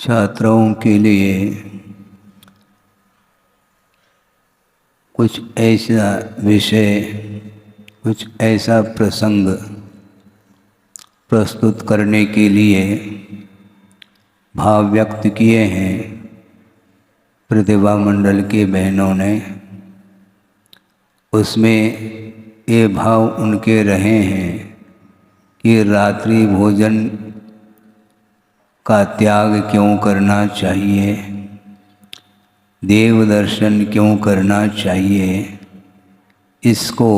छात्रों के लिए कुछ ऐसा विषय, कुछ ऐसा प्रसंग प्रस्तुत करने के लिए भाव व्यक्त किए हैं प्रतिभा मंडल के बहनों ने। उसमें ये भाव उनके रहे हैं कि रात्रि भोजन का त्याग क्यों करना चाहिए, देव दर्शन क्यों करना चाहिए। इसको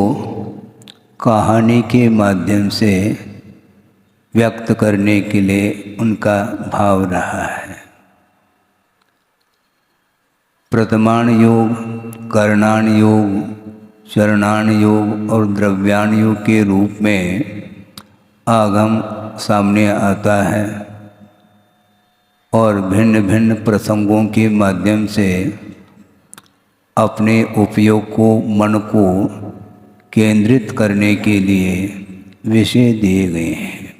कहानी के माध्यम से व्यक्त करने के लिए उनका भाव रहा है। प्रथमाण योग, करणान योग, चरणान योग और द्रव्यान योग के रूप में आगम सामने आता है और भिन्न भिन्न प्रसंगों के माध्यम से अपने उपयोग को, मन को केंद्रित करने के लिए विषय दिए गए हैं।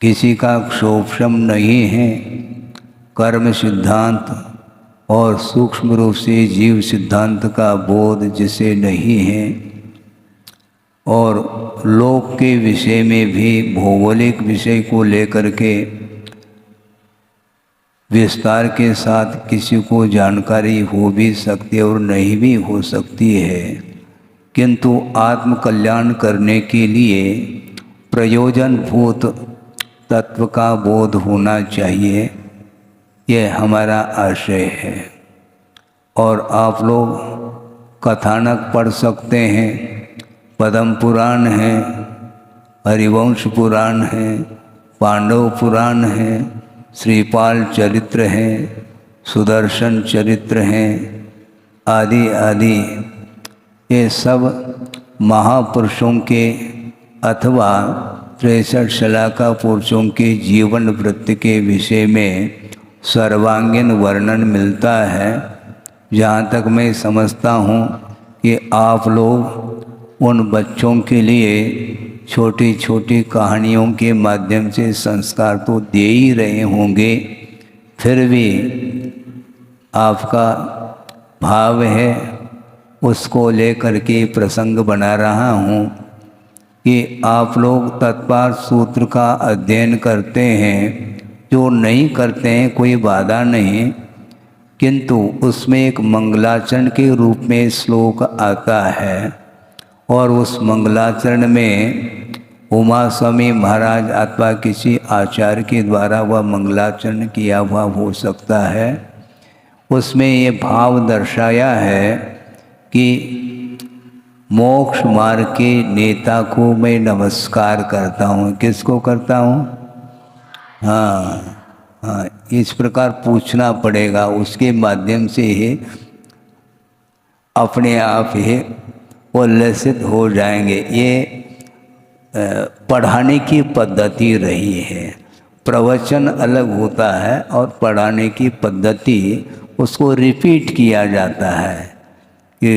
किसी का क्षोभम नहीं है। कर्म सिद्धांत और सूक्ष्म रूप से जीव सिद्धांत का बोध जिसे नहीं है, और लोक के विषय में भी भौगोलिक विषय को लेकर के विस्तार के साथ किसी को जानकारी हो भी सकती है और नहीं भी हो सकती है, किंतु आत्म कल्याण करने के लिए प्रयोजनभूत तत्व का बोध होना चाहिए, यह हमारा आशय है। और आप लोग कथानक पढ़ सकते हैं, पद्म पुराण है, हरिवंश पुराण है, पांडव पुराण है, श्रीपाल चरित्र है, सुदर्शन चरित्र हैं, आदि आदि। ये सब महापुरुषों के अथवा 63 शलाका पुरुषों के जीवन वृत्ति के विषय में सर्वांगीण वर्णन मिलता है। जहाँ तक मैं समझता हूँ कि आप लोग उन बच्चों के लिए छोटी छोटी कहानियों के माध्यम से संस्कार तो दे ही रहे होंगे, फिर भी आपका भाव है उसको लेकर के प्रसंग बना रहा हूँ कि आप लोग तत्पर सूत्र का अध्ययन करते हैं। जो नहीं करते हैं कोई बाधा नहीं, किंतु उसमें एक मंगलाचरण के रूप में श्लोक आता है और उस मंगलाचरण में उमा स्वामी महाराज अथवा किसी आचार्य के द्वारा वह मंगलाचरण किया हुआ हो सकता है। उसमें ये भाव दर्शाया है कि मोक्ष मार्ग के नेता को मैं नमस्कार करता हूँ। किसको करता हूँ? हाँ, इस प्रकार पूछना पड़ेगा, उसके माध्यम से ही अपने आप ही उल्लसित हो जाएंगे। ये पढ़ाने की पद्धति रही है। प्रवचन अलग होता है और पढ़ाने की पद्धति उसको रिपीट किया जाता है कि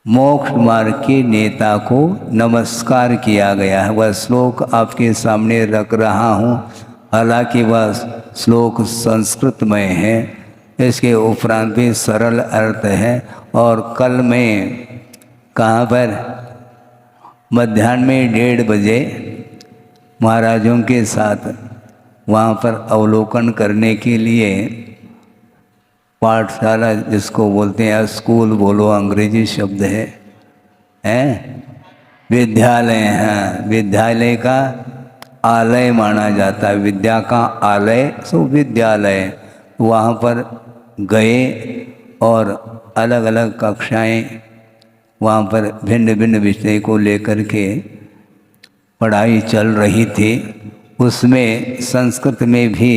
मोक्ष मार्ग के नेता को नमस्कार किया गया है। वह श्लोक आपके सामने रख रहा हूँ, हालांकि वह श्लोक संस्कृत में है, इसके उपरांत भी सरल अर्थ है। और कल मैं कहाँ पर मध्याह्न में 1:30 बजे महाराजों के साथ वहाँ पर अवलोकन करने के लिए पाठशाला, जिसको बोलते हैं स्कूल बोलो, अंग्रेजी शब्द है विद्यालय। हाँ, विद्यालय का आलय माना जाता है, विद्या का आलय सो विद्यालय। वहाँ पर गए और अलग अलग कक्षाएं, वहाँ पर भिन्न भिन्न विषय को लेकर के पढ़ाई चल रही थी। उसमें संस्कृत में भी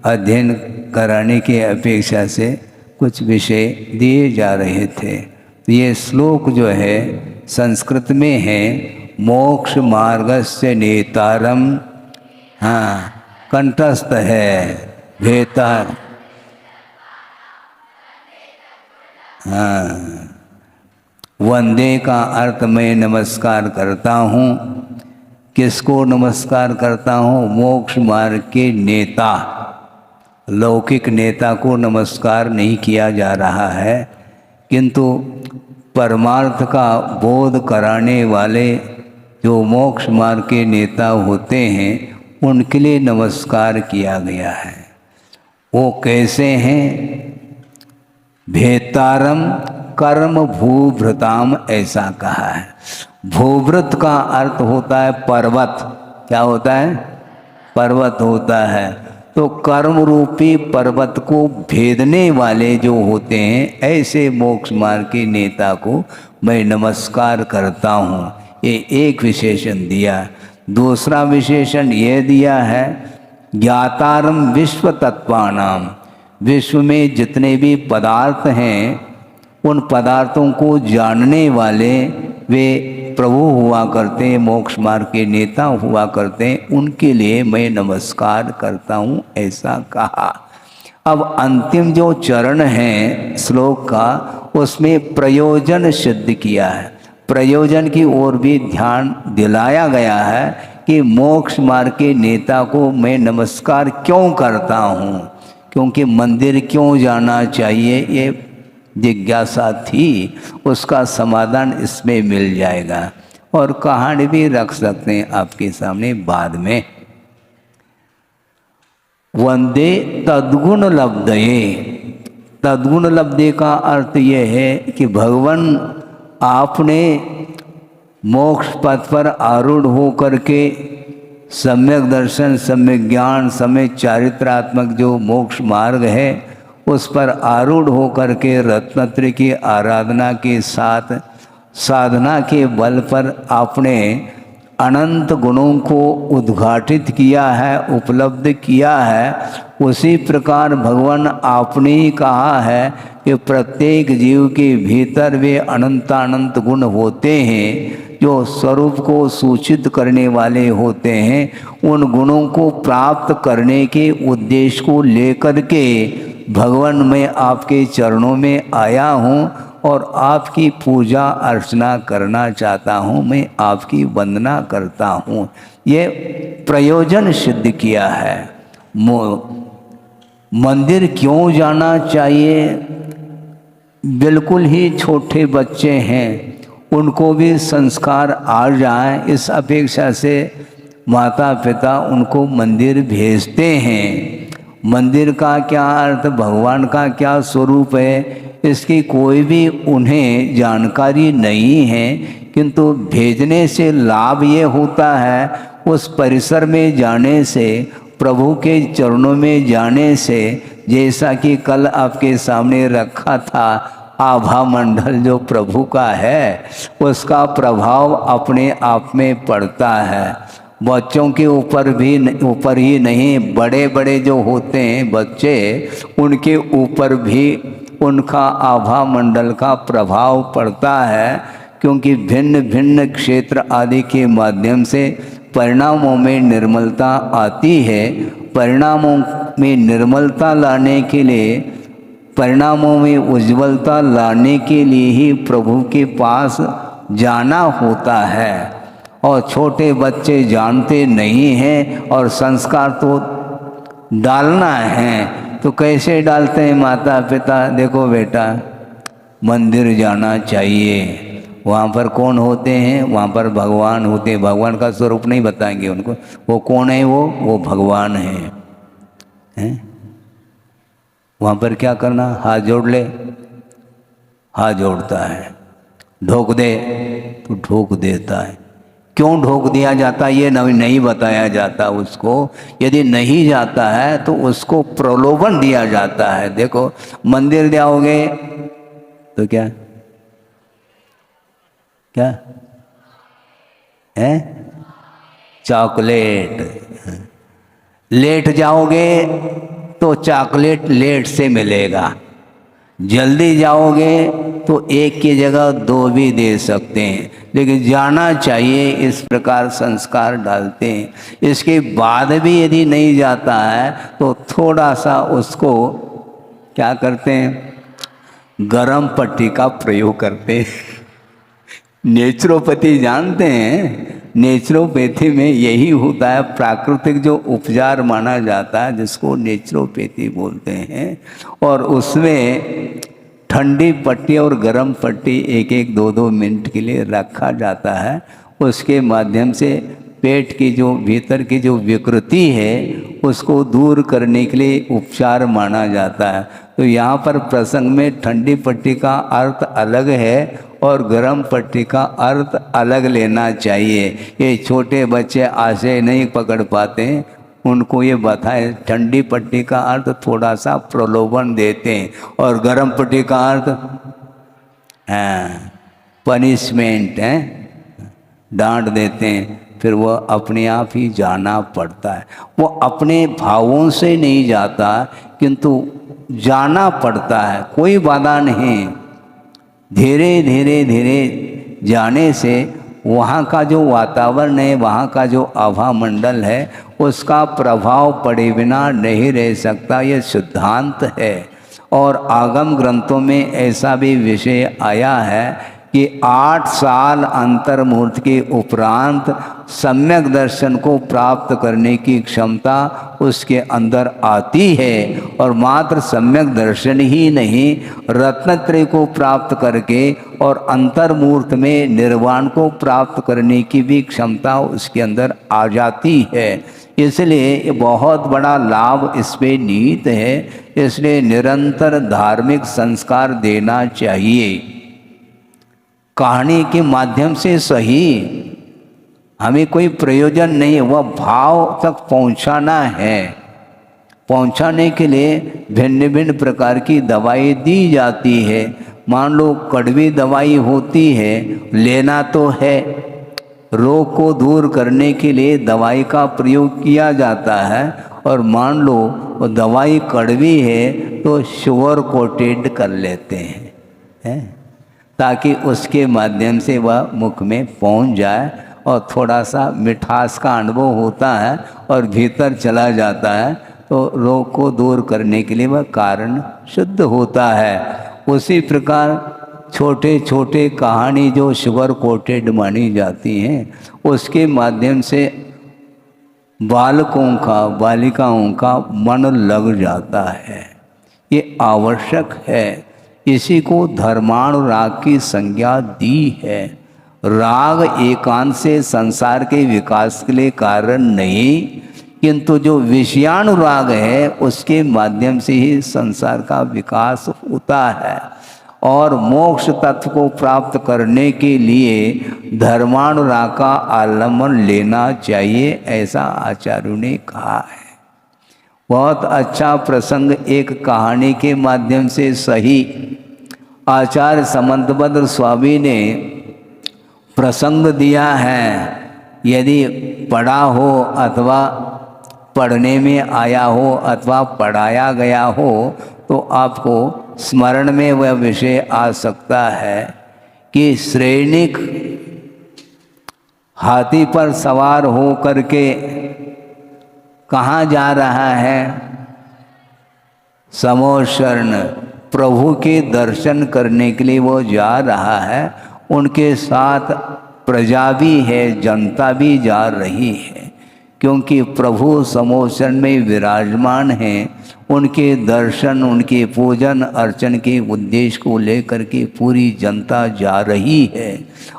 अध्ययन कराने की अपेक्षा से कुछ विषय दिए जा रहे थे। तो ये श्लोक जो है संस्कृत में है, मोक्ष मार्गस्य नेतारम, हाँ, कंठस्थ है भेतर। हाँ, वंदे का अर्थ मैं नमस्कार करता हूँ। किसको नमस्कार करता हूँ? मोक्ष मार्ग के नेता, लौकिक नेता को नमस्कार नहीं किया जा रहा है, किंतु परमार्थ का बोध कराने वाले जो मोक्ष मार्ग के नेता होते हैं उनके लिए नमस्कार किया गया है। वो कैसे हैं? भेतारम कर्म भूभृताम, ऐसा कहा है। भूभृत का अर्थ होता है पर्वत। क्या होता है? पर्वत होता है। तो कर्म रूपी पर्वत को भेदने वाले जो होते हैं, ऐसे मोक्ष मार्ग के नेता को मैं नमस्कार करता हूँ। ये एक विशेषण दिया। दूसरा विशेषण ये दिया है, ज्ञातारम विश्व तत्वानाम, विश्व में जितने भी पदार्थ हैं उन पदार्थों को जानने वाले वे प्रभु हुआ करते हैं, मोक्ष मार्ग के नेता हुआ करते हैं, उनके लिए मैं नमस्कार करता हूँ, ऐसा कहा। अब अंतिम जो चरण है श्लोक का, उसमें प्रयोजन सिद्ध किया है। प्रयोजन की ओर भी ध्यान दिलाया गया है कि मोक्ष मार्ग के नेता को मैं नमस्कार क्यों करता हूँ, क्योंकि मंदिर क्यों जाना चाहिए, ये जिज्ञासा थी। उसका समाधान इसमें मिल जाएगा। और कहानी भी रख सकते हैं आपके सामने बाद में। वंदे तद्गुण लब्धये, तद्गुण लब्धे का अर्थ ये है कि भगवान आपने मोक्ष पथ पर आरूढ़ हो करके सम्यक दर्शन, सम्यक ज्ञान, सम्यक चारित्रात्मक जो मोक्ष मार्ग है उस पर आरूढ़ हो करके रत्नत्रय की आराधना के साथ साधना के बल पर आपने अनंत गुणों को उद्घाटित किया है, उपलब्ध किया है। उसी प्रकार भगवान आपने ही कहा है कि प्रत्येक जीव के भीतर वे अनंतानंत गुण होते हैं जो स्वरूप को सूचित करने वाले होते हैं। उन गुणों को प्राप्त करने के उद्देश्य को लेकर के भगवान मैं आपके चरणों में आया हूँ और आपकी पूजा अर्चना करना चाहता हूँ, मैं आपकी वंदना करता हूँ। ये प्रयोजन सिद्ध किया है। मंदिर क्यों जाना चाहिए? बिल्कुल ही छोटे बच्चे हैं, उनको भी संस्कार आ जाए इस अपेक्षा से माता पिता उनको मंदिर भेजते हैं। मंदिर का क्या अर्थ, भगवान का क्या स्वरूप है, इसकी कोई भी उन्हें जानकारी नहीं है, किंतु भेजने से लाभ ये होता है, उस परिसर में जाने से, प्रभु के चरणों में जाने से, जैसा कि कल आपके सामने रखा था, आभा मंडल जो प्रभु का है उसका प्रभाव अपने आप में पड़ता है। बच्चों के ऊपर ही नहीं, बड़े बड़े जो होते हैं बच्चे, उनके ऊपर भी उनका आभा मंडल का प्रभाव पड़ता है, क्योंकि भिन्न भिन्न क्षेत्र आदि के माध्यम से परिणामों में निर्मलता आती है। परिणामों में निर्मलता लाने के लिए, परिणामों में उज्ज्वलता लाने के लिए ही प्रभु के पास जाना होता है। और छोटे बच्चे जानते नहीं हैं और संस्कार तो डालना है, तो कैसे डालते हैं माता पिता? देखो बेटा, मंदिर जाना चाहिए। वहाँ पर कौन होते हैं? वहाँ पर भगवान होते हैं। भगवान का स्वरूप नहीं बताएंगे उनको, वो कौन है? वो भगवान हैं। वहाँ पर क्या करना? हाथ जोड़ ले, हाथ जोड़ता है। ढोक दे तो ढोक देता है। क्यों ढोक दिया जाता है ये नहीं बताया जाता उसको। यदि नहीं जाता है तो उसको प्रलोभन दिया जाता है। देखो, मंदिर जाओगे तो क्या क्या है? चॉकलेट। लेट जाओगे तो चॉकलेट लेट से मिलेगा। जल्दी जाओगे तो एक की जगह दो भी दे सकते हैं, लेकिन जाना चाहिए, इस प्रकार संस्कार डालते हैं। इसके बाद भी यदि नहीं जाता है तो थोड़ा सा उसको क्या करते हैं? गरम पट्टी का प्रयोग करते हैं। नेचुरोपैथी जानते हैं, नेचुरोपैथी में यही होता है, प्राकृतिक जो उपचार माना जाता है जिसको नेचुरोपैथी बोलते हैं, और उसमें ठंडी पट्टी और गर्म पट्टी एक एक 2-2 मिनट के लिए रखा जाता है। उसके माध्यम से पेट की जो भीतर की जो विकृति है उसको दूर करने के लिए उपचार माना जाता है। तो यहाँ पर प्रसंग में ठंडी पट्टी का अर्थ अलग है और गर्म पट्टी का अर्थ अलग लेना चाहिए। ये छोटे बच्चे आशय नहीं पकड़ पाते, उनको ये बताए ठंडी पट्टी का अर्थ थोड़ा सा प्रलोभन देते हैं और गर्म पट्टी का अर्थ पनिशमेंट है, डांट देते हैं। फिर वह अपने आप ही जाना पड़ता है। वो अपने भावों से नहीं जाता किंतु जाना पड़ता है, कोई बाधा नहीं। धीरे धीरे धीरे जाने से वहाँ का जो वातावरण है, वहाँ का जो आभा मंडल है, उसका प्रभाव पड़े बिना नहीं रह सकता। ये सिद्धांत है। और आगम ग्रंथों में ऐसा भी विषय आया है कि 8 साल अंतर्मुहूर्त के उपरांत सम्यक दर्शन को प्राप्त करने की क्षमता उसके अंदर आती है। और मात्र सम्यक दर्शन ही नहीं, रत्नत्रय को प्राप्त करके और अंतर्मुहूर्त में निर्वाण को प्राप्त करने की भी क्षमता उसके अंदर आ जाती है। इसलिए ये बहुत बड़ा लाभ इसमें निहित है। इसलिए निरंतर धार्मिक संस्कार देना चाहिए। कहानी के माध्यम से सही, हमें कोई प्रयोजन नहीं है, वह भाव तक पहुंचाना है। पहुंचाने के लिए भिन्न भिन्न प्रकार की दवाई दी जाती है। मान लो कड़वी दवाई होती है, लेना तो है, रोग को दूर करने के लिए दवाई का प्रयोग किया जाता है। और मान लो वो दवाई कड़वी है तो शुगर कोटेड कर लेते हैं, ताकि उसके माध्यम से वह मुख में पहुंच जाए और थोड़ा सा मिठास का अनुभव होता है और भीतर चला जाता है, तो रोग को दूर करने के लिए वह कारण शुद्ध होता है। उसी प्रकार छोटे छोटे कहानी जो शुगर कोटेड मानी जाती हैं, उसके माध्यम से बालकों का, बालिकाओं का मन लग जाता है। ये आवश्यक है। इसी को धर्मानुराग की संज्ञा दी है। राग एकांत से संसार के विकास के लिए कारण नहीं, किंतु जो विषयानुराग है उसके माध्यम से ही संसार का विकास होता है। और मोक्ष तत्व को प्राप्त करने के लिए धर्मानुराग का आलम्बन लेना चाहिए, ऐसा आचार्यों ने कहा है। बहुत अच्छा प्रसंग एक कहानी के माध्यम से सही आचार्य समंतभद्र स्वामी ने प्रसंग दिया है। यदि पढ़ा हो अथवा पढ़ने में आया हो अथवा पढ़ाया गया हो तो आपको स्मरण में वह विषय आ सकता है कि श्रेणिक हाथी पर सवार हो करके कहाँ जा रहा है? समोशरण, प्रभु के दर्शन करने के लिए वो जा रहा है। उनके साथ प्रजा भी है, जनता भी जा रही है, क्योंकि प्रभु समोशरण में विराजमान हैं। उनके दर्शन, उनके पूजन अर्चन के उद्देश्य को लेकर के पूरी जनता जा रही है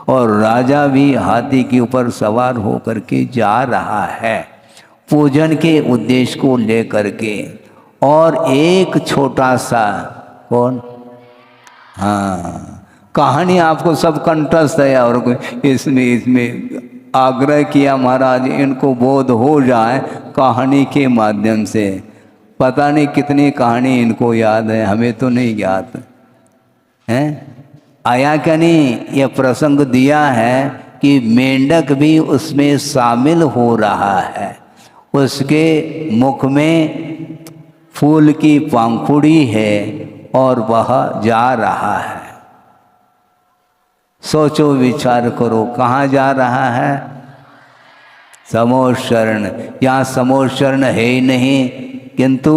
और राजा भी हाथी के ऊपर सवार होकर के जा रहा है पूजन के उद्देश्य को लेकर के। और एक छोटा सा कौन, कहानी आपको सब कंठस्थ है और इसमें आग्रह किया महाराज इनको बोध हो जाए कहानी के माध्यम से। पता नहीं कितनी कहानी इनको याद है, हमें तो नहीं याद है। आया क्या नहीं, यह प्रसंग दिया है कि मेंढक भी उसमें शामिल हो रहा है। उसके मुख में फूल की पंखुड़ी है और वह जा रहा है। सोचो विचार करो, कहाँ जा रहा है? समोशरण। यहाँ समोशरण है ही नहीं, किंतु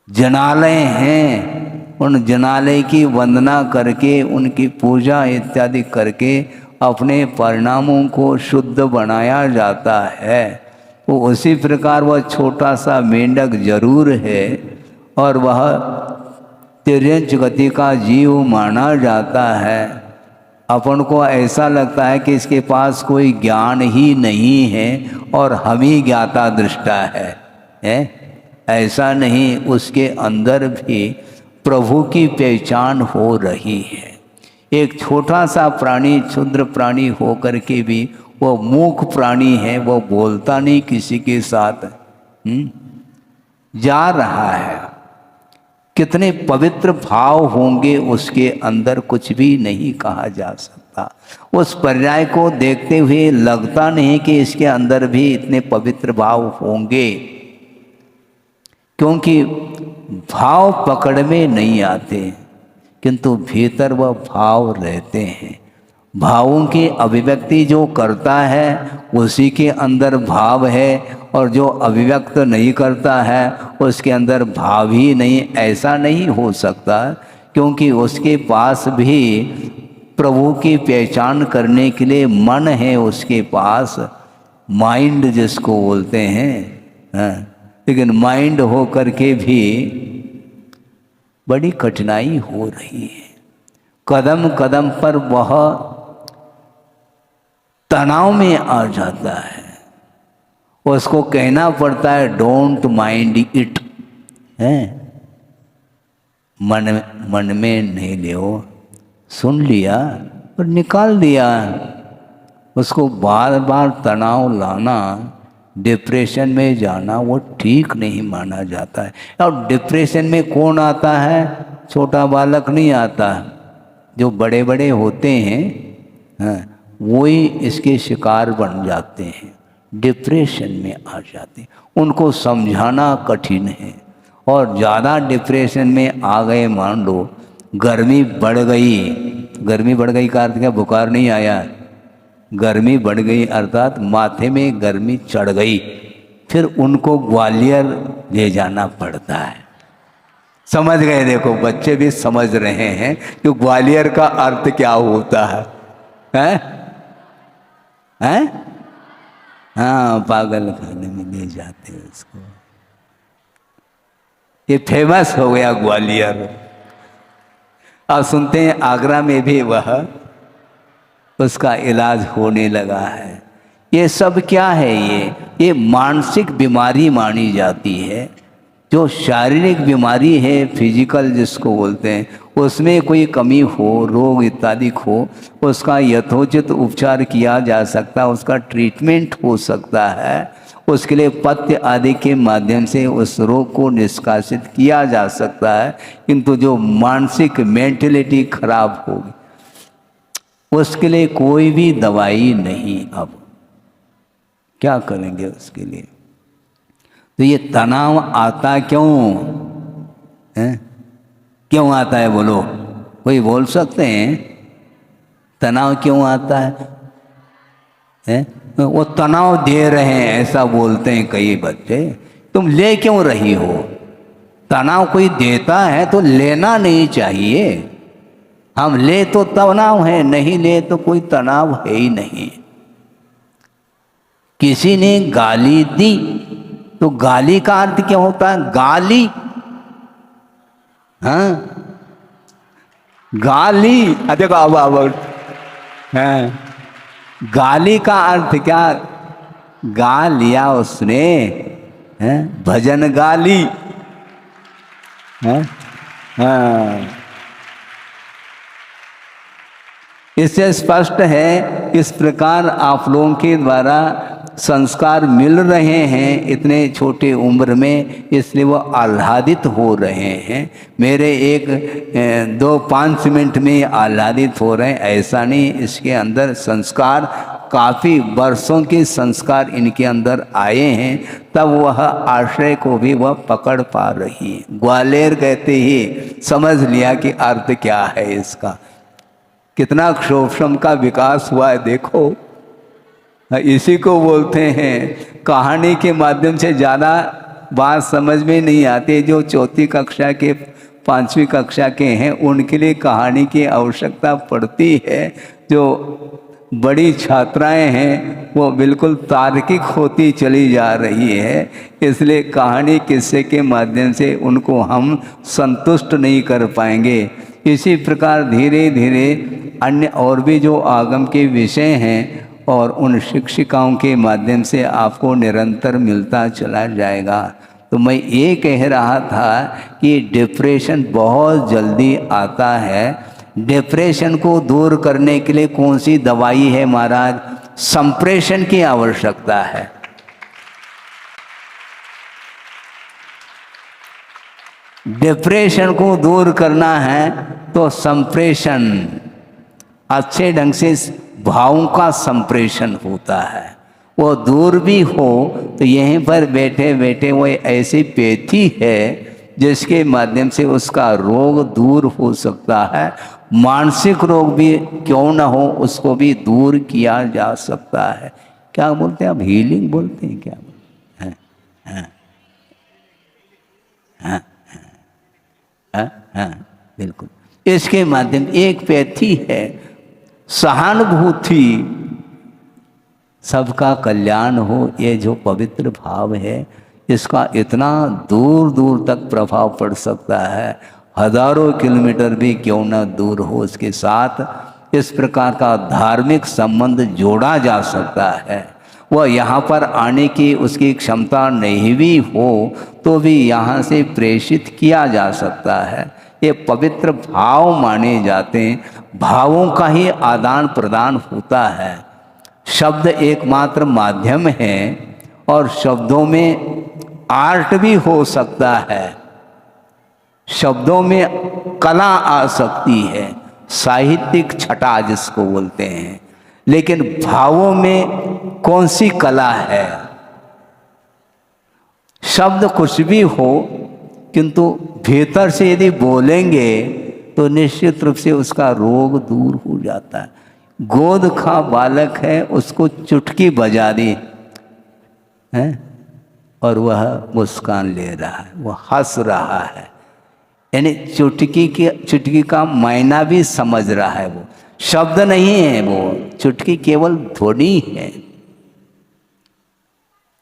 जनालय हैं। उन जनालय की वंदना करके, उनकी पूजा इत्यादि करके अपने परिणामों को शुद्ध बनाया जाता है, तो उसी प्रकार वह छोटा सा मेंढक जरूर है और वह तिर्यंच गति का जीव माना जाता है। अपन को ऐसा लगता है कि इसके पास कोई ज्ञान ही नहीं है और हम ही ज्ञाता दृष्टा है? ऐसा नहीं, उसके अंदर भी प्रभु की पहचान हो रही है। एक छोटा सा प्राणी, क्षुद्र प्राणी होकर के भी वो मूक प्राणी है, वो बोलता नहीं किसी के साथ, जा रहा है। कितने पवित्र भाव होंगे उसके अंदर, कुछ भी नहीं कहा जा सकता। उस पर्याय को देखते हुए लगता नहीं कि इसके अंदर भी इतने पवित्र भाव होंगे, क्योंकि भाव पकड़ में नहीं आते, किंतु भीतर वह भाव रहते हैं। भावों की अभिव्यक्ति जो करता है उसी के अंदर भाव है, और जो अभिव्यक्त नहीं करता है उसके अंदर भाव ही नहीं। ऐसा नहीं हो सकता, क्योंकि उसके पास भी प्रभु की पहचान करने के लिए मन है, उसके पास माइंड जिसको बोलते हैं, लेकिन माइंड हो करके भी बड़ी कठिनाई हो रही है। कदम कदम पर वह तनाव में आ जाता है, उसको कहना पड़ता है डोंट माइंड इट, है मन में नहीं लियो, सुन लिया और निकाल दिया। उसको बार बार तनाव लाना, डिप्रेशन में जाना, वो ठीक नहीं माना जाता है। और डिप्रेशन में कौन आता है? छोटा बालक नहीं आता, जो बड़े बड़े होते हैं वही इसके शिकार बन जाते हैं, डिप्रेशन में आ जाते हैं। उनको समझाना कठिन है, और ज़्यादा डिप्रेशन में आ गए, मान लो गर्मी बढ़ गई, गर्मी बढ़ गई का अर्थ क्या? बुखार नहीं आया, गर्मी बढ़ गई अर्थात माथे में गर्मी चढ़ गई, फिर उनको ग्वालियर ले जाना पड़ता है। समझ गए? देखो बच्चे भी समझ रहे हैं कि ग्वालियर का अर्थ क्या होता है, हैं? हाँ, पागल खाने में ले जाते हैं उसको। ये फेमस हो गया ग्वालियर। अब सुनते हैं आगरा में भी वह उसका इलाज होने लगा है। ये सब क्या है? ये मानसिक बीमारी मानी जाती है। जो शारीरिक बीमारी है, फिजिकल जिसको बोलते हैं, उसमें कोई कमी हो, रोग इत्यादि हो, उसका यथोचित उपचार किया जा सकता, उसका ट्रीटमेंट हो सकता है, उसके लिए पथ्य आदि के माध्यम से उस रोग को निष्कासित किया जा सकता है। किंतु जो मानसिक मेंटलिटी खराब होगी उसके लिए कोई भी दवाई नहीं। अब क्या करेंगे उसके लिए? तो ये तनाव आता क्यों है? क्यों आता है बोलो? कोई बोल सकते हैं तनाव क्यों आता है? वो तनाव दे रहे हैं ऐसा बोलते हैं कई बच्चे। तुम ले क्यों रही हो? तनाव कोई देता है तो लेना नहीं चाहिए। हम ले तो तनाव है, नहीं ले तो कोई तनाव है ही नहीं। किसी ने गाली दी तो गाली का अर्थ क्या होता है? गाली, हाँ, गाली। देखो अब हाँ, गाली का अर्थ क्या? गा लिया उसने, है? भजन गाली, है? हाँ। इससे स्पष्ट है, इस प्रकार आप लोगों के द्वारा संस्कार मिल रहे हैं इतने छोटे उम्र में, इसलिए वो आह्लादित हो रहे हैं। मेरे 1-2-5 मिनट में आह्लादित हो रहे हैं ऐसा नहीं, इसके अंदर संस्कार काफ़ी वर्षों के संस्कार इनके अंदर आए हैं, तब वह आश्रय को भी वह पकड़ पा रही है। ग्वालियर कहते ही समझ लिया कि अर्थ क्या है इसका। कितना क्षोभम का विकास हुआ है देखो। इसी को बोलते हैं कहानी के माध्यम से ज़्यादा बात समझ में नहीं आती। जो 4वीं कक्षा के 5वीं कक्षा के हैं उनके लिए कहानी की आवश्यकता पड़ती है। जो बड़ी छात्राएं हैं वो बिल्कुल तार्किक होती चली जा रही है, इसलिए कहानी किस्से के माध्यम से उनको हम संतुष्ट नहीं कर पाएंगे। इसी प्रकार धीरे धीरे अन्य और भी जो आगम के विषय हैं और उन शिक्षिकाओं के माध्यम से आपको निरंतर मिलता चला जाएगा। तो मैं ये कह रहा था कि डिप्रेशन बहुत जल्दी आता है। डिप्रेशन को दूर करने के लिए कौन सी दवाई है महाराज? संप्रेषण की आवश्यकता है। डिप्रेशन को दूर करना है तो संप्रेषण, अच्छे ढंग से भावों का संप्रेषण होता है। वो दूर भी हो तो यहीं पर बैठे बैठे वो ऐसी पेथी है जिसके माध्यम से उसका रोग दूर हो सकता है। मानसिक रोग भी क्यों ना हो उसको भी दूर किया जा सकता है। क्या बोलते हैं आप? हीलिंग बोलते हैं क्या? हाँ हाँ हाँ हाँ हाँ बिल्कुल। इसके माध्यम एक पैथी है सहानुभूति, सबका कल्याण हो, ये जो पवित्र भाव है इसका इतना दूर दूर तक प्रभाव पड़ सकता है। हजारों किलोमीटर भी क्यों न दूर हो, उसके साथ इस प्रकार का धार्मिक संबंध जोड़ा जा सकता है। वह यहाँ पर आने की उसकी क्षमता नहीं भी हो तो भी यहाँ से प्रेषित किया जा सकता है। ये पवित्र भाव माने जाते हैं। भावों का ही आदान प्रदान होता है। शब्द एकमात्र माध्यम है और शब्दों में आर्ट भी हो सकता है, शब्दों में कला आ सकती है, साहित्यिक छटा जिसको बोलते हैं। लेकिन भावों में कौन सी कला है? शब्द कुछ भी हो किंतु भीतर से यदि बोलेंगे तो निश्चित रूप से उसका रोग दूर हो जाता है। गोद खा बालक है, उसको चुटकी बजा दी है और वह मुस्कान ले रहा है, वह हंस रहा है, यानी चुटकी का मायना भी समझ रहा है। वो शब्द नहीं है, वो चुटकी केवल ध्वनि है।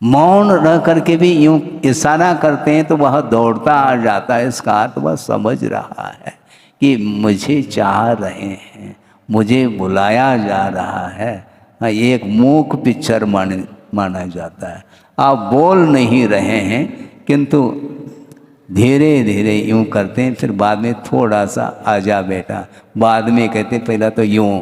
मौन रह करके भी यूं इशारा करते हैं तो वह दौड़ता आ जाता है। इसका अर्थ वह समझ रहा है कि मुझे चाह रहे हैं, मुझे बुलाया जा रहा है। एक मूक पिक्चर माना जाता है। आप बोल नहीं रहे हैं किंतु धीरे धीरे यूं करते हैं, फिर बाद में थोड़ा सा आजा बेटा, बाद में कहते पहला तो यूं।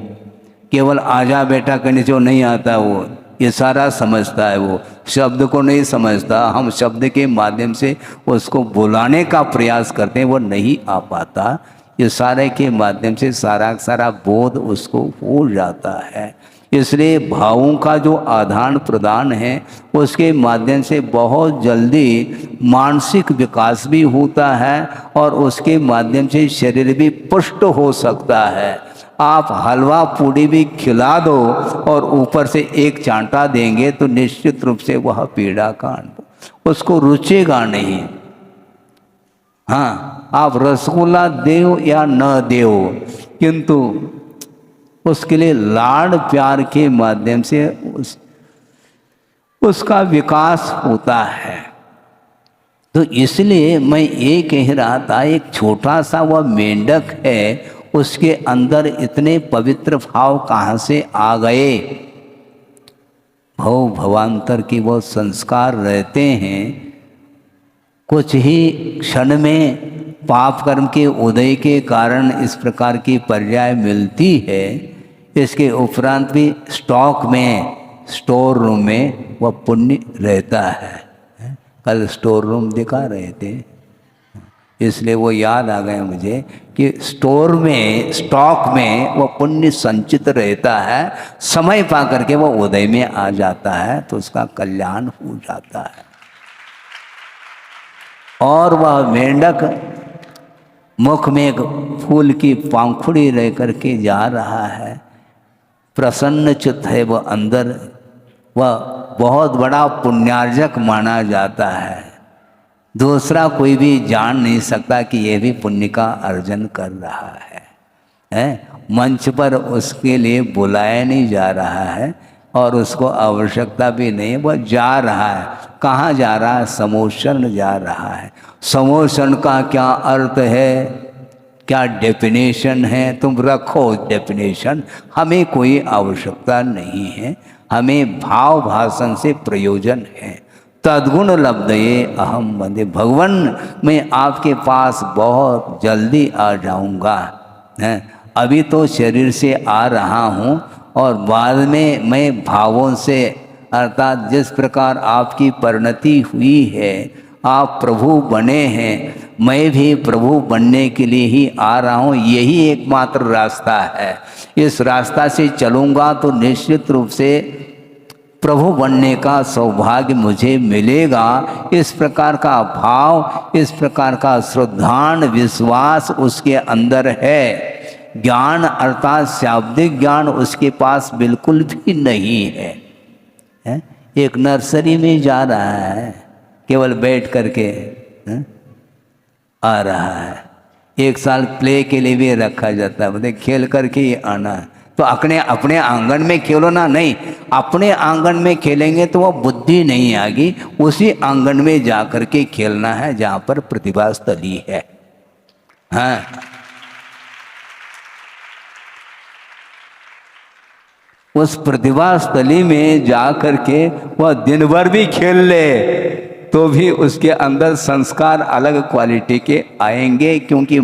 केवल आजा बेटा कहने से नहीं आता, वो इशारा समझता है, वो शब्द को नहीं समझता। हम शब्द के माध्यम से उसको बुलाने का प्रयास करते हैं, वो नहीं आ पाता। इशारे के माध्यम से सारा बोध उसको हो जाता है। इसलिए भावों का जो आदान प्रदान है उसके माध्यम से बहुत जल्दी मानसिक विकास भी होता है और उसके माध्यम से शरीर भी पुष्ट हो सकता है। आप हलवा पूड़ी भी खिला दो और ऊपर से एक चांटा देंगे तो निश्चित रूप से वह पीड़ा का अनुभव उसको रुचेगा नहीं। हाँ, आप रसगुल्ला देओ या न देओ, किंतु उसके लिए लाड़ प्यार के माध्यम से उसका विकास होता है। तो इसलिए मैं ये कह रहा था, एक छोटा सा वह मेंढक है, उसके अंदर इतने पवित्र भाव कहाँ से आ गए? भव भवांतर की वो संस्कार रहते हैं। कुछ ही क्षण में पाप कर्म के उदय के कारण इस प्रकार की पर्याय मिलती है। इसके उपरांत भी स्टॉक में, स्टोर रूम में वह पुण्य रहता है। कल स्टोर रूम दिखा रहे थे, इसलिए वो याद आ गया मुझे कि स्टोर में, स्टॉक में वह पुण्य संचित रहता है। समय पा करके वह उदय में आ जाता है तो उसका कल्याण हो जाता है। और वह मेंढक मुख में एक फूल की पंखुड़ी रह करके जा रहा है, प्रसन्न चित्त है वह अंदर। वह बहुत बड़ा पुण्यार्जक माना जाता है। दूसरा कोई भी जान नहीं सकता कि यह भी पुण्य का अर्जन कर रहा है। मंच पर उसके लिए बुलाया नहीं जा रहा है और उसको आवश्यकता भी नहीं, वह जा रहा है। कहाँ जा रहा है? समोषण जा रहा है। समोषण का क्या अर्थ है, क्या डेफिनेशन है, तुम रखो डेफिनेशन, हमें कोई आवश्यकता नहीं है। हमें भाव भाषण से प्रयोजन है। तद्गुण लब्धये अहम वंदे, भगवान मैं आपके पास बहुत जल्दी आ जाऊंगा। अभी तो शरीर से आ रहा हूँ और बाद में मैं भावों से, अर्थात जिस प्रकार आपकी परिणति हुई है, आप प्रभु बने हैं, मैं भी प्रभु बनने के लिए ही आ रहा हूँ। यही एकमात्र रास्ता है। इस रास्ता से चलूँगा तो निश्चित रूप से प्रभु बनने का सौभाग्य मुझे मिलेगा। इस प्रकार का भाव, इस प्रकार का श्रद्धान विश्वास उसके अंदर है। ज्ञान अर्थात शाब्दिक ज्ञान उसके पास बिल्कुल भी नहीं है। एक नर्सरी में जा रहा है, केवल बैठ करके आ रहा है। एक साल प्ले के लिए भी रखा जाता है, बोले खेल करके ही आना है। तो अपने आंगन में खेलो ना, नहीं, अपने आंगन में खेलेंगे तो वह बुद्धि नहीं आएगी। उसी आंगन में जा करके खेलना है जहाँ पर प्रतिभा स्थली है। हाँ, उस प्रतिभा स्थली में जा करके वह दिन भर भी खेल ले तो भी उसके अंदर संस्कार अलग क्वालिटी के आएंगे, क्योंकि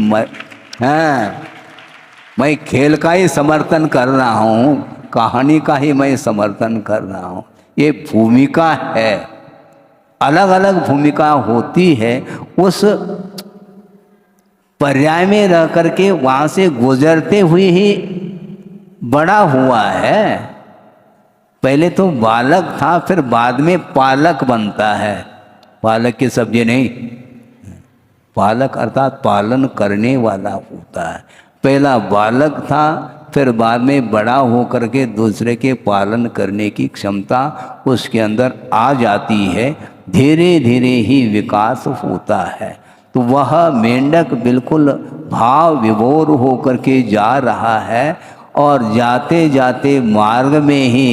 मैं खेल का ही समर्थन कर रहा हूँ, कहानी का ही मैं समर्थन कर रहा हूँ। ये भूमिका है, अलग अलग भूमिका होती है। उस पर्याय में रह करके वहाँ से गुजरते हुए ही बड़ा हुआ है। पहले तो बालक था, फिर बाद में पालक बनता है। पालक की सब्जी नहीं, पालक अर्थात पालन करने वाला होता है। पहला बालक था, फिर बाद में बड़ा होकर के दूसरे के पालन करने की क्षमता उसके अंदर आ जाती है। धीरे धीरे ही विकास होता है। तो वह मेंढक बिल्कुल भाव विभोर होकर के जा रहा है और जाते जाते मार्ग में ही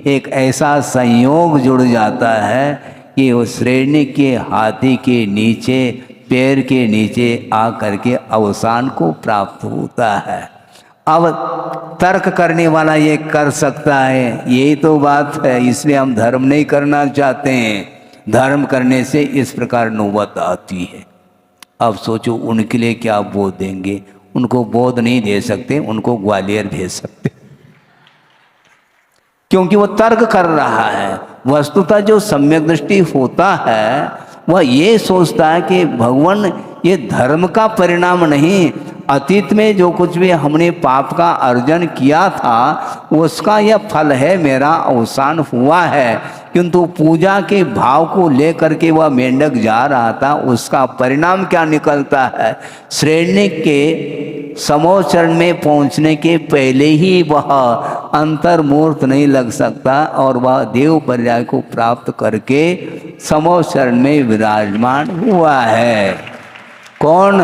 एक ऐसा संयोग जुड़ जाता है कि उस श्रेणी के हाथी के नीचे, पैर के नीचे आ करके अवसान को प्राप्त होता है। अब तर्क करने वाला ये कर सकता है, यही तो बात है, इसलिए हम धर्म नहीं करना चाहते हैं। धर्म करने से इस प्रकार नौबत आती है। अब सोचो उनके लिए क्या बोध देंगे। उनको बोध नहीं दे सकते, उनको ग्वालियर भेज सकते, क्योंकि वो तर्क कर रहा है। वस्तुतः जो सम्यक दृष्टि होता है वह ये सोचता है कि भगवान ये धर्म का परिणाम नहीं, अतीत में जो कुछ भी हमने पाप का अर्जन किया था उसका यह फल है, मेरा अवसान हुआ है। किंतु पूजा के भाव को लेकर के वह मेंढक जा रहा था, उसका परिणाम क्या निकलता है? श्रेणी के समोचरण में पहुंचने के पहले ही वह अंतर्मूर्त नहीं लग सकता और वह देव पर्याय को प्राप्त करके समोचरण में विराजमान हुआ है। कौन?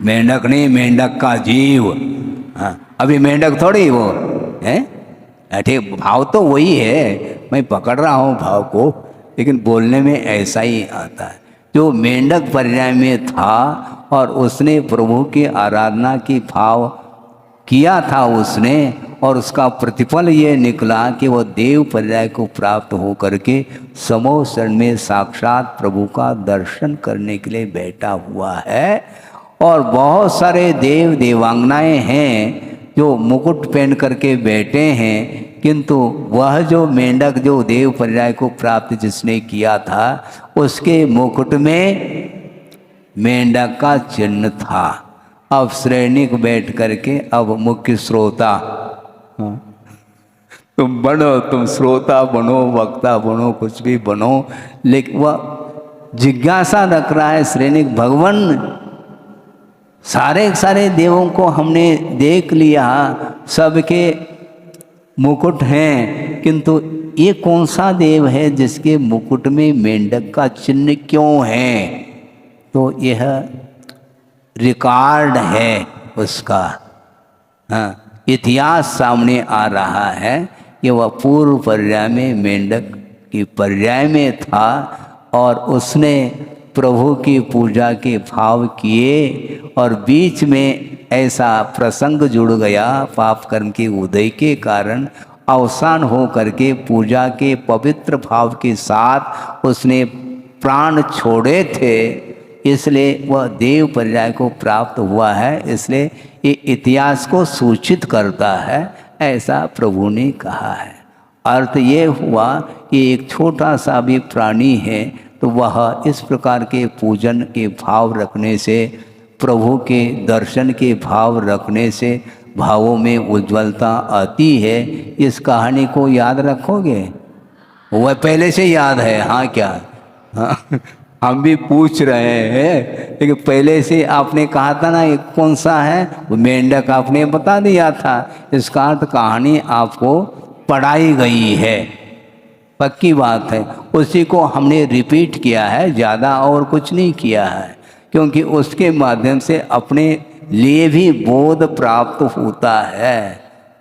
मेंढक नहीं, मेंढक का जीव। हाँ, अभी मेंढक थोड़ी वो है, ठीक, भाव तो वही है, मैं पकड़ रहा हूँ भाव को, लेकिन बोलने में ऐसा ही आता है। जो मेंढक पर्याय में था और उसने प्रभु की आराधना की भाव किया था उसने, और उसका प्रतिफल ये निकला कि वह देव पर्याय को प्राप्त हो करके समोचरण में साक्षात प्रभु का दर्शन करने के लिए बैठा हुआ है। और बहुत सारे देव देवांगनाएं हैं जो मुकुट पहन करके बैठे हैं, किंतु वह जो मेंढक जो देव पर्याय को प्राप्त जिसने किया था उसके मुकुट में मेंढक का चिन्ह था। अब श्रेणी को बैठ करके अब मुख्य श्रोता, तुम बनो, तुम श्रोता बनो, वक्ता बनो, कुछ भी बनो, लेकिन वह जिज्ञासा रख रहा है। श्रेणी भगवान सारे देवों को हमने देख लिया, सबके मुकुट हैं, किंतु ये कौन सा देव है जिसके मुकुट में मेंढक का चिन्ह क्यों है? तो यह रिकॉर्ड है उसका। हाँ, इतिहास सामने आ रहा है कि वह पूर्व पर्याय में मेंढक की पर्याय में था और उसने प्रभु की पूजा के भाव किए और बीच में ऐसा प्रसंग जुड़ गया पाप कर्म के उदय के कारण अवसान हो करके पूजा के पवित्र भाव के साथ उसने प्राण छोड़े थे, इसलिए वह देव पर्याय को प्राप्त हुआ है। इसलिए ये इतिहास को सूचित करता है, ऐसा प्रभु ने कहा है। अर्थ ये हुआ कि एक छोटा सा भी प्राणी है तो वह इस प्रकार के पूजन के भाव रखने से, प्रभु के दर्शन के भाव रखने से भावों में उज्ज्वलता आती है। इस कहानी को याद रखोगे? वह पहले से याद है, हाँ क्या? हाँ, हम भी पूछ रहे हैं लेकिन पहले से आपने कहा था ना ये कौन सा है, वो मेंढक आपने बता दिया था। इसका अर्थ कहानी आपको पढ़ाई गई है, पक्की बात है। उसी को हमने रिपीट किया है, ज़्यादा और कुछ नहीं किया है, क्योंकि उसके माध्यम से अपने लिए भी बोध प्राप्त होता है।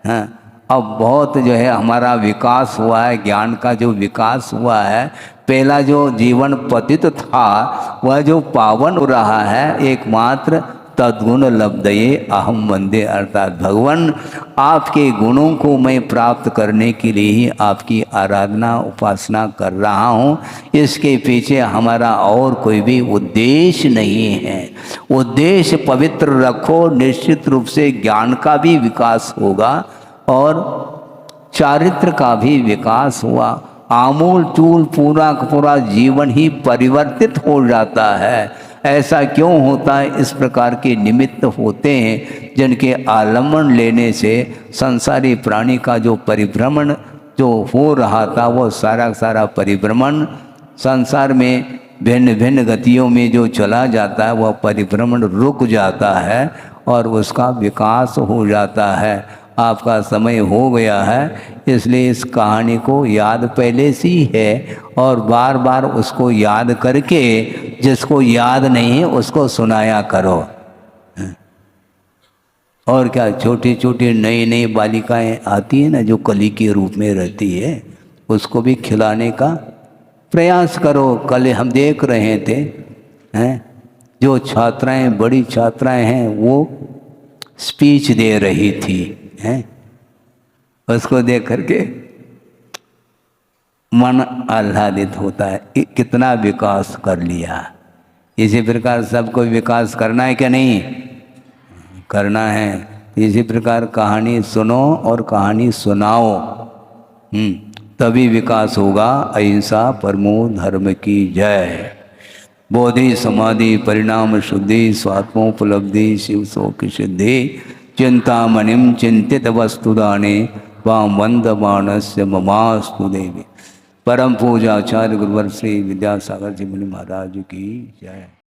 हाँ, अब बहुत जो है हमारा विकास हुआ है, ज्ञान का जो विकास हुआ है। पहला जो जीवन पतित था वह जो पावन हो रहा है एकमात्र तद्गुण लब्धये अहम वंदे, अर्थात भगवान आपके गुणों को मैं प्राप्त करने के लिए ही आपकी आराधना उपासना कर रहा हूँ। इसके पीछे हमारा और कोई भी उद्देश्य नहीं है। उद्देश्य पवित्र रखो, निश्चित रूप से ज्ञान का भी विकास होगा और चारित्र का भी विकास हुआ। आमूल चूल पूरा का पूरा जीवन ही परिवर्तित हो जाता है। ऐसा क्यों होता है? इस प्रकार के निमित्त होते हैं जिनके आलम्बन लेने से संसारी प्राणी का जो परिभ्रमण जो हो रहा था वो सारा परिभ्रमण संसार में भिन्न भिन्न गतियों में जो चला जाता है वह परिभ्रमण रुक जाता है और उसका विकास हो जाता है। आपका समय हो गया है, इसलिए इस कहानी को याद पहले से ही है और बार बार उसको याद करके जिसको याद नहीं है उसको सुनाया करो। और क्या, छोटी छोटी नई नई बालिकाएं आती है ना जो कली के रूप में रहती है, उसको भी खिलाने का प्रयास करो। कल हम देख रहे थे हैं जो छात्राएं, बड़ी छात्राएं हैं वो स्पीच दे रही थी हैं, उसको देख करके मन आह्लादित होता है, कितना विकास कर लिया। इसी प्रकार सबको विकास करना है क्या? नहीं करना है। इसी प्रकार कहानी सुनो और कहानी सुनाओ, तभी विकास होगा। अहिंसा परमो धर्म की जय। बोधि समाधि परिणाम शुद्धि स्वात्मोपलब्धि शिव शोक सिद्धि चिंतामणिम चिंतित वस्तुदाने वाम वंदमानस्य ममास्तु देवी। परम पूजा आचार्य गुरुवर श्री विद्यासागर जी मुनि महाराज की जय।